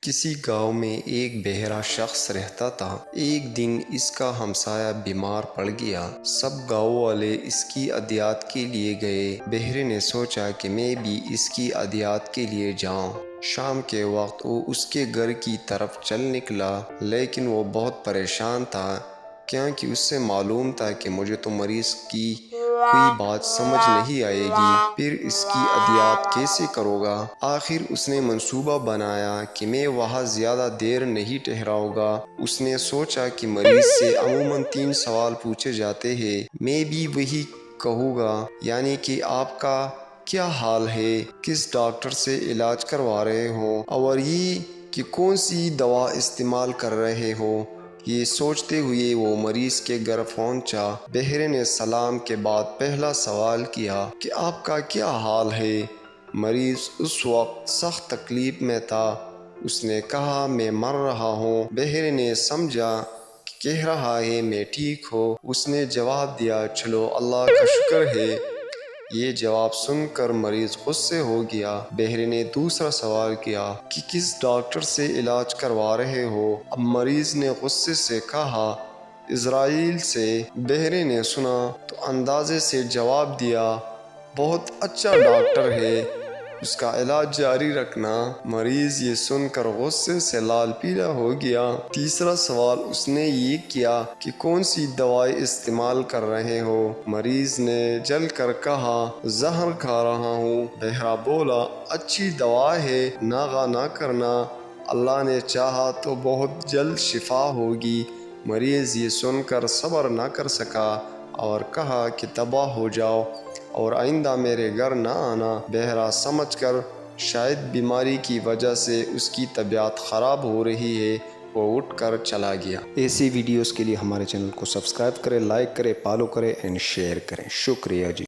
کسی گاؤں میں ایک بہرا شخص رہتا تھا۔ ایک دن اس کا ہمسایہ بیمار پڑ گیا۔ سب گاؤں والے اس کی عیادت کے لیے گئے۔ بہرے نے سوچا کہ میں بھی اس کی عیادت کے لیے جاؤں۔ شام کے وقت وہ اس کے گھر کی طرف چل نکلا، لیکن وہ بہت پریشان تھا کیونکہ اس سے معلوم تھا کہ مجھے تو مریض کی کوئی بات سمجھ نہیں آئے گی، پھر اس کی عیادت کیسے کروں گا؟ آخر اس نے منصوبہ بنایا کہ میں وہاں زیادہ دیر نہیں ٹھہراؤں گا۔ اس نے سوچا کہ مریض سے عموماً 3 سوال پوچھے جاتے ہیں، میں بھی وہی کہوں گا، یعنی کہ آپ کا کیا حال ہے، کس ڈاکٹر سے علاج کروا رہے ہو، اور یہ کہ کون سی دوا استعمال کر رہے ہو۔ یہ سوچتے ہوئے وہ مریض کے گھر پہنچا۔ بہرے نے سلام کے بعد پہلا سوال کیا کہ آپ کا کیا حال ہے؟ مریض اس وقت سخت تکلیف میں تھا۔ اس نے کہا میں مر رہا ہوں۔ بہرے نے سمجھا کہ کہہ رہا ہے میں ٹھیک ہوں۔ اس نے جواب دیا چلو اللہ کا شکر ہے۔ یہ جواب سن کر مریض غصے ہو گیا۔ بہرے نے دوسرا سوال کیا کہ کس ڈاکٹر سے علاج کروا رہے ہو؟ اب مریض نے غصے سے کہا اسرائیل سے۔ بہرے نے سنا تو اندازے سے جواب دیا بہت اچھا ڈاکٹر ہے، اس کا علاج جاری رکھنا۔ مریض یہ سن کر غصے سے لال پیلا ہو گیا۔ تیسرا سوال اس نے یہ کیا کہ کون سی دوائی استعمال کر رہے ہو؟ مریض نے جل کر کہا زہر کھا رہا ہوں۔ بہرا بولا اچھی دوا ہے، ناغہ نہ کرنا، اللہ نے چاہا تو بہت جلد شفا ہوگی۔ مریض یہ سن کر صبر نہ کر سکا اور کہا کہ تباہ ہو جاؤ اور آئندہ میرے گھر نہ آنا۔ بہرا سمجھ کر شاید بیماری کی وجہ سے اس کی طبیعت خراب ہو رہی ہے، وہ اٹھ کر چلا گیا۔ ایسی ویڈیوز کے لیے ہمارے چینل کو سبسکرائب کریں، لائک کریں، فالو کریں اینڈ شیئر کریں۔ شکریہ جی۔